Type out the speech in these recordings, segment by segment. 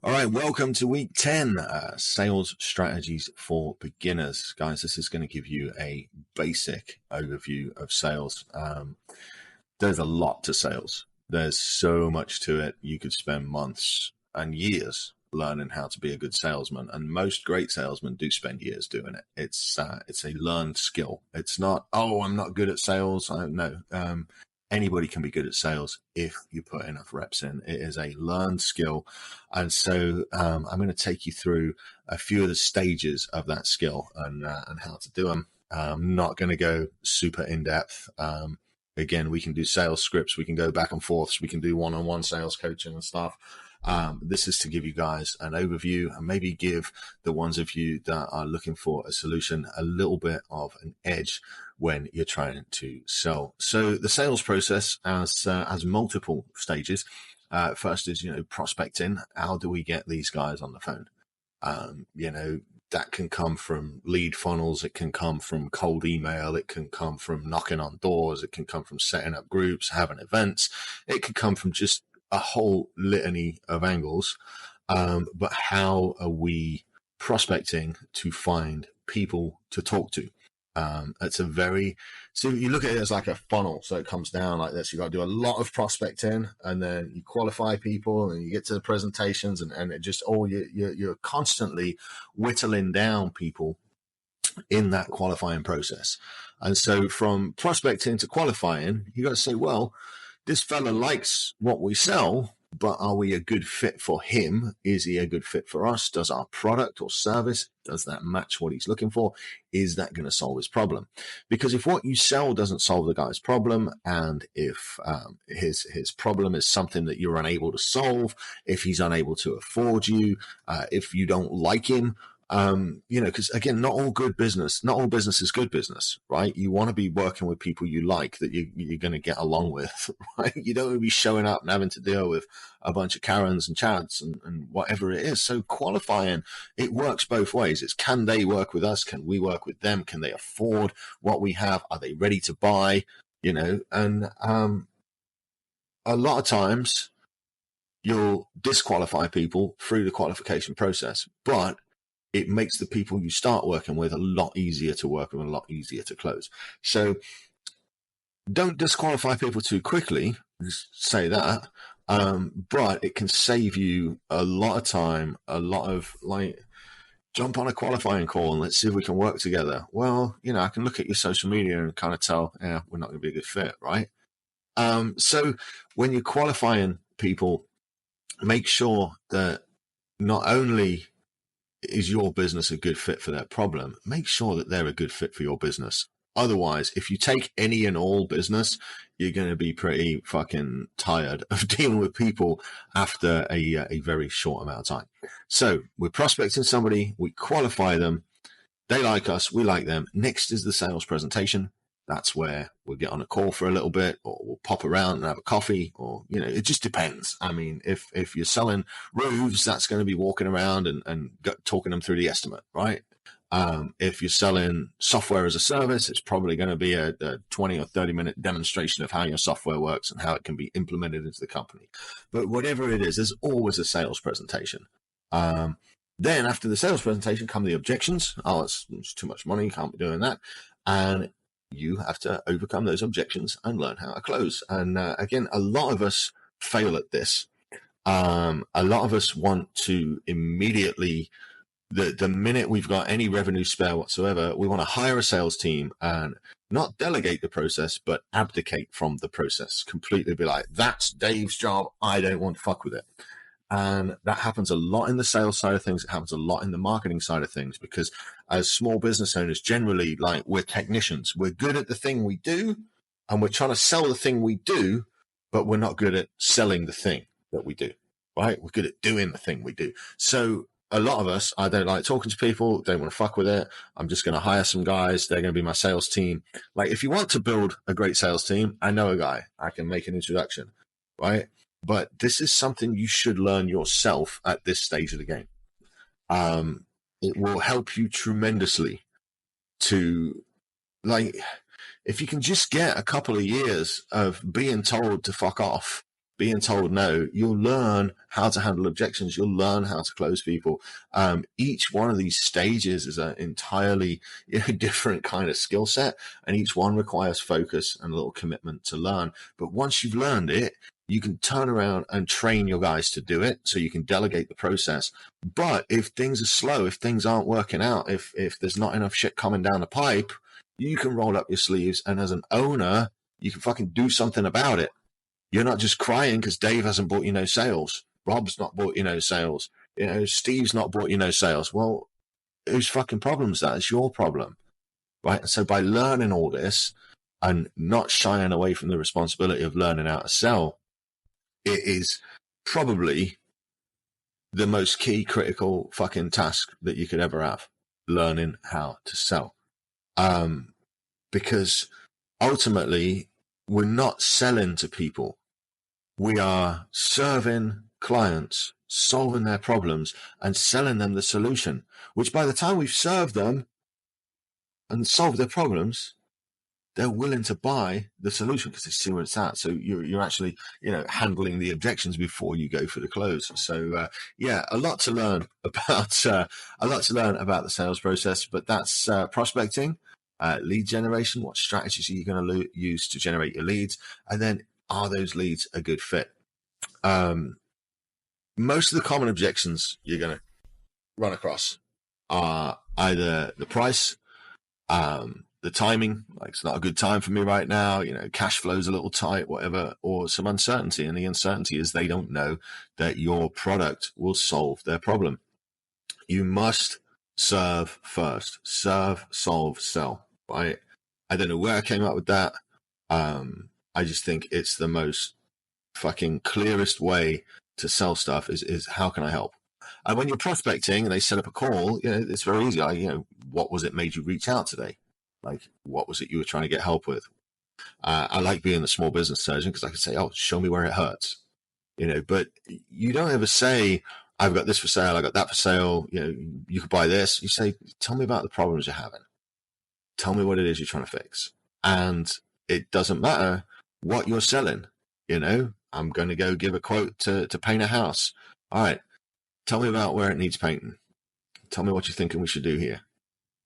All right, welcome to week 10, sales strategies for beginners. Guys, this is going to give you a basic overview of sales. There's a lot to sales. There's so much to it. You could spend months and years learning how to be a good salesman, and most great salesmen do spend years doing it. It's a learned skill. It's not, oh, I'm not good at sales. No. Anybody can be good at sales if you put enough reps in. It is a learned skill. And so I'm going to take you through a few of the stages of that skill and how to do them. I'm not going to go super in depth. Again, we can do sales scripts. We can go back and forths. We can do one-on-one sales coaching and stuff. This is to give you guys an overview and maybe give the ones of you that are looking for a solution a little bit of an edge when you're trying to sell. So the sales process has multiple stages. First is, prospecting. How do we get these guys on the phone? That can come from lead funnels. It can come from cold email. It can come from knocking on doors. It can come from setting up groups, having events. It can come from just a whole litany of angles. But how are we prospecting to find people to talk to? So you look at it as like a funnel. So it comes down like this. You got to do a lot of prospecting, and then you qualify people, and you get to the presentations, and it just you're constantly whittling down people in that qualifying process. And so from prospecting to qualifying, you got to say, well, this fella likes what we sell, but are we a good fit for him? Is he a good fit for us? Does our product or service, does that match what he's looking for? Is that going to solve his problem? Because if what you sell doesn't solve the guy's problem, and if his problem is something that you're unable to solve, if he's unable to afford you, if you don't like him, because again, not all business is good business, right? You want to be working with people you like, that you're going to get along with, right? You don't want to be showing up and having to deal with a bunch of Karens and Chads and whatever it is. So qualifying, it works both ways. It's, can they work with us? Can we work with them? Can they afford what we have? Are they ready to buy? And a lot of times you'll disqualify people through the qualification process, but it makes the people you start working with a lot easier to work with, a lot easier to close. So don't disqualify people too quickly, just say that. But it can save you a lot of time, a lot of jump on a qualifying call and let's see if we can work together. Well, I can look at your social media and kind of tell, we're not going to be a good fit, right? So when you're qualifying people, make sure that not only is your business a good fit for their problem, make sure that they're a good fit for your business. Otherwise, if you take any and all business, you're going to be pretty fucking tired of dealing with people after a very short amount of time. So we're prospecting somebody, we qualify them, they like us, we like them. Next is the sales presentation. That's where we'll get on a call for a little bit, or we'll pop around and have a coffee, or, it just depends. I mean, if you're selling roofs, that's going to be walking around and talking them through the estimate, right? If you're selling software as a service, it's probably going to be a 20 or 30-minute demonstration of how your software works and how it can be implemented into the company. But whatever it is, there's always a sales presentation. Then after the sales presentation come the objections. Oh, it's too much money, can't be doing that. And you have to overcome those objections and learn how to close. And again, a lot of us fail at this. A lot of us want to immediately, the minute we've got any revenue spare whatsoever, we want to hire a sales team and not delegate the process, but abdicate from the process. Completely be like, that's Dave's job, I don't want to fuck with it. And that happens a lot in the sales side of things. It happens a lot in the marketing side of things, because as small business owners, generally, we're technicians. We're good at the thing we do, and we're trying to sell the thing we do, but we're not good at selling the thing that we do, right? We're good at doing the thing we do. So a lot of us, I don't like talking to people, don't want to fuck with it. I'm just going to hire some guys. They're going to be my sales team. If you want to build a great sales team, I know a guy. I can make an introduction, right? But this is something you should learn yourself at this stage of the game. It will help you tremendously to, if you can just get a couple of years of being told to fuck off being told no, you'll learn how to handle objections. You'll learn how to close people. Each one of these stages is an entirely different kind of skill set, and each one requires focus and a little commitment to learn. But once you've learned it, you can turn around and train your guys to do it, so you can delegate the process. But if things are slow, if things aren't working out, if there's not enough shit coming down the pipe, you can roll up your sleeves, and as an owner, you can fucking do something about it. You're not just crying because Dave hasn't bought you no sales. Rob's not bought you no sales. Steve's not bought you no sales. Well, whose fucking problem is that? It's your problem, right? And so by learning all this and not shying away from the responsibility of learning how to sell, it is probably the most key critical fucking task that you could ever have, learning how to sell. Because ultimately, we're not selling to people. We are serving clients, solving their problems, and selling them the solution, which by the time we've served them and solved their problems, they're willing to buy the solution because they see where it's at. So you're actually, handling the objections before you go for the close. So a lot to learn about the sales process. But that's prospecting, lead generation. What strategies are you going to use to generate your leads, and then are those leads a good fit? Most of the common objections you're going to run across are either the price, the timing, like it's not a good time for me right now, cash flow's a little tight, whatever, or some uncertainty. And the uncertainty is they don't know that your product will solve their problem. You must serve first. Serve, solve, sell, right? I don't know where I came up with that. I just think it's the most fucking clearest way to sell stuff is how can I help? And when you're prospecting and they set up a call, it's very easy. What was it made you reach out today? Like, what was it you were trying to get help with? I like being a small business surgeon because I can say, oh, show me where it hurts. But you don't ever say, I've got this for sale, I got that for sale, you could buy this. You say, tell me about the problems you're having. Tell me what it is you're trying to fix. And it doesn't matter what you're selling. I'm going to go give a quote to paint a house. All right. Tell me about where it needs painting. Tell me what you're thinking we should do here.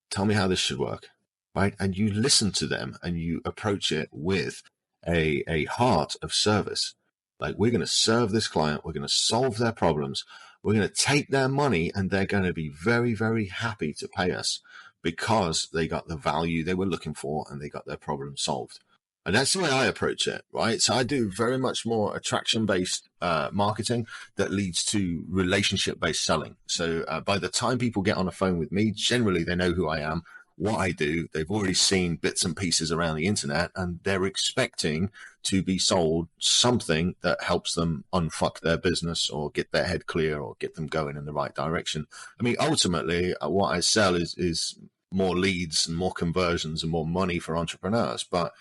Tell me how this should work. Right? And you listen to them and you approach it with a heart of service. Like, we're going to serve this client. We're going to solve their problems. We're going to take their money, and they're going to be very, very happy to pay us because they got the value they were looking for and they got their problem solved. And that's the way I approach it, right? So I do very much more attraction-based marketing that leads to relationship-based selling. So by the time people get on the phone with me, generally they know who I am, what I do. They've already seen bits and pieces around the internet, and they're expecting to be sold something that helps them unfuck their business or get their head clear or get them going in the right direction. I mean, ultimately, what I sell is more leads and more conversions and more money for entrepreneurs. But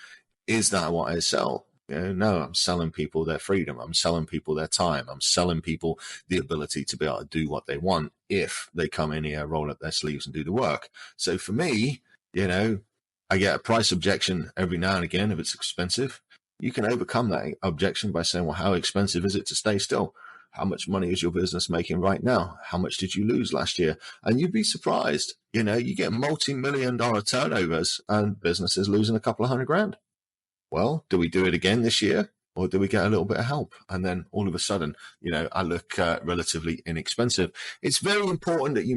is that what I sell? No, I'm selling people their freedom. I'm selling people their time. I'm selling people the ability to be able to do what they want if they come in here, roll up their sleeves and do the work. So for me, I get a price objection every now and again if it's expensive. You can overcome that objection by saying, well, how expensive is it to stay still? How much money is your business making right now? How much did you lose last year? And you'd be surprised. You get multi-million-dollar turnovers and businesses losing a couple of $100,000. Well, do we do it again this year, or do we get a little bit of help? And then all of a sudden, I look relatively inexpensive. It's very important that you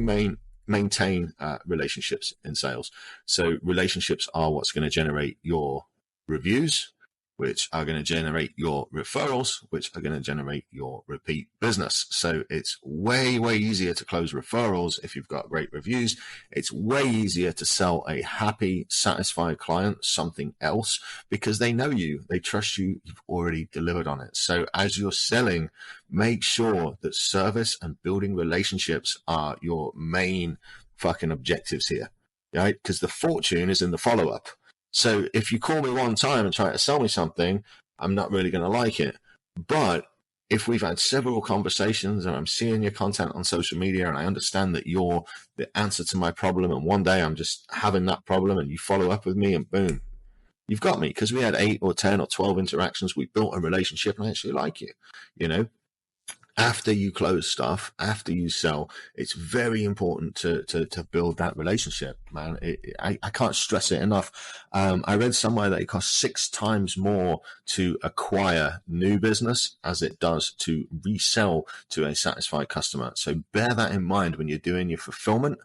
maintain relationships in sales. So relationships are what's going to generate your reviews, which are going to generate your referrals, which are going to generate your repeat business. So it's way, way easier to close referrals if you've got great reviews. It's way easier to sell a happy, satisfied client something else because they know you, they trust you, you've already delivered on it. So as you're selling, make sure that service and building relationships are your main fucking objectives here, right? Because the fortune is in the follow-up. So if you call me one time and try to sell me something, I'm not really going to like it. But if we've had several conversations and I'm seeing your content on social media and I understand that you're the answer to my problem, and one day I'm just having that problem and you follow up with me and boom, you've got me, because we had 8 or 10 or 12 interactions. We built a relationship and I actually like you, you know. After you close stuff, after you sell, it's very important to build that relationship, man. I can't stress it enough. I read somewhere that it costs 6 times more to acquire new business as it does to resell to a satisfied customer. So bear that in mind when you're doing your fulfillment.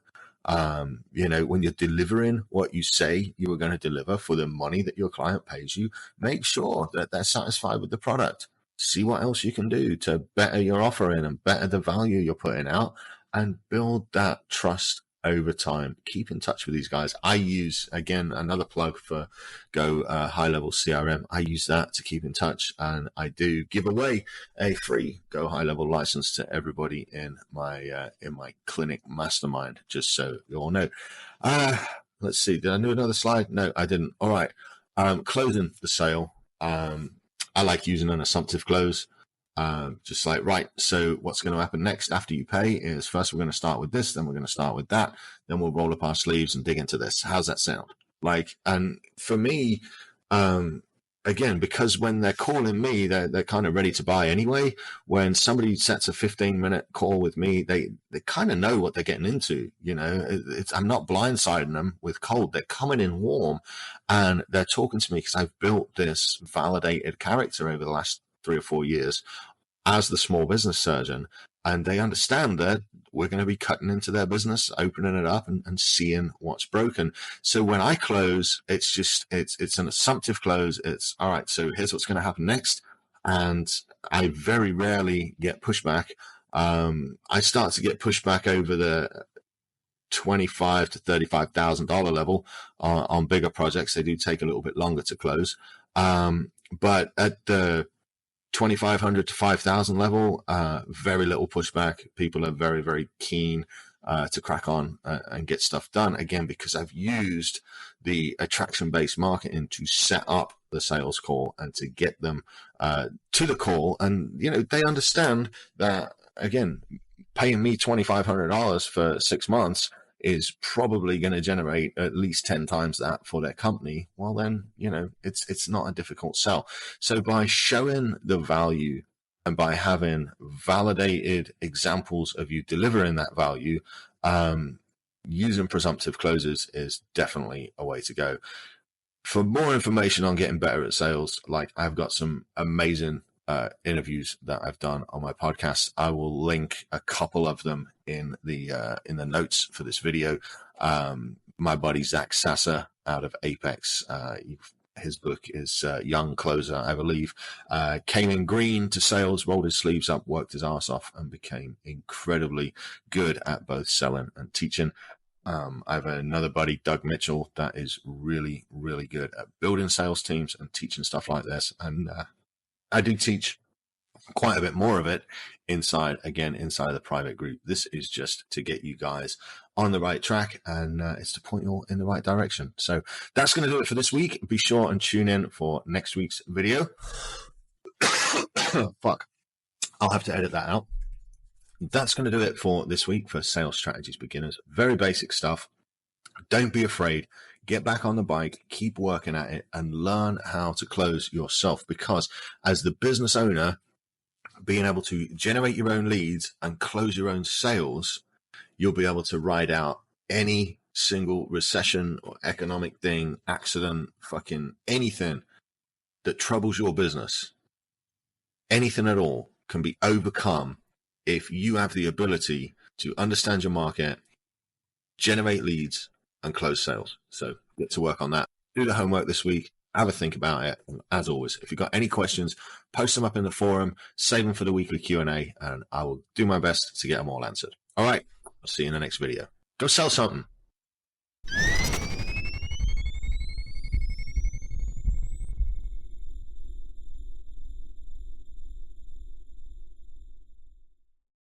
You know, when you're delivering what you say you are going to deliver for the money that your client pays you, make sure that they're satisfied with the product. See what else you can do to better your offering and better the value you're putting out, and build that trust over time. Keep in touch with these guys. I use, again, another plug for Go High Level CRM. I use that to keep in touch, and I do give away a free Go High Level license to everybody in my clinic mastermind, just so you all know. Let's see, did I do another slide? No, I didn't. All right. Closing the sale. I like using an assumptive close. Just like, right, so what's going to happen next after you pay is, first we're going to start with this, then we're going to start with that, then we'll roll up our sleeves and dig into this. How's that sound? Like, and for me, again, because when they're calling me, they're kind of ready to buy anyway. When somebody sets a 15-minute call with me, they kind of know what they're getting into. You know, I'm not blindsiding them with cold. They're coming in warm, and they're talking to me because I've built this validated character over the last 3 or 4 years as the small business surgeon, and they understand that we're going to be cutting into their business, opening it up, and seeing what's broken. So when I close, it's an assumptive close. It's all right, so here's what's going to happen next. And I very rarely get pushback. I start to get pushback over the $25,000 to $35,000 level on bigger projects. They do take a little bit longer to close. But at the 2,500 to 5,000 level, very little pushback. People are very, very keen to crack on and get stuff done. Again, because I've used the attraction-based marketing to set up the sales call and to get them to the call. And, you know, they understand that, again, paying me $2,500 for 6 months is probably going to generate at least 10 times that for their company. Well, then, you know, it's not a difficult sell. So by showing the value and by having validated examples of you delivering that value, using presumptive closes is definitely a way to go. For more information on getting better at sales, like, I've got some amazing interviews that I've done on my podcast. I will link a couple of them in the notes for this video. My buddy Zach Sasser out of Apex, his book is Young Closer, I believe. Came in green to sales, rolled his sleeves up, worked his ass off, and became incredibly good at both selling and teaching. I have another buddy, Doug Mitchell, that is really, really good at building sales teams and teaching stuff like this. And I do teach quite a bit more of it inside the private group. This is just to get you guys on the right track, and it's to point you all in the right direction. So that's going to do it for this week. Be sure and tune in for next week's video. Fuck. I'll have to edit that out. That's going to do it for this week for Sales Strategies Beginners. Very basic stuff. Don't be afraid. Get back on the bike, keep working at it, and learn how to close yourself. Because as the business owner, being able to generate your own leads and close your own sales, you'll be able to ride out any single recession or economic thing, accident, fucking anything that troubles your business. Anything at all can be overcome if you have the ability to understand your market, generate leads, and close sales. So get to work on that. Do the homework this week. Have a think about it. And as always, if you've got any questions, post them up in the forum, save them for the weekly Q&A, and I will do my best to get them all answered. All right. I'll see you in the next video. Go sell something.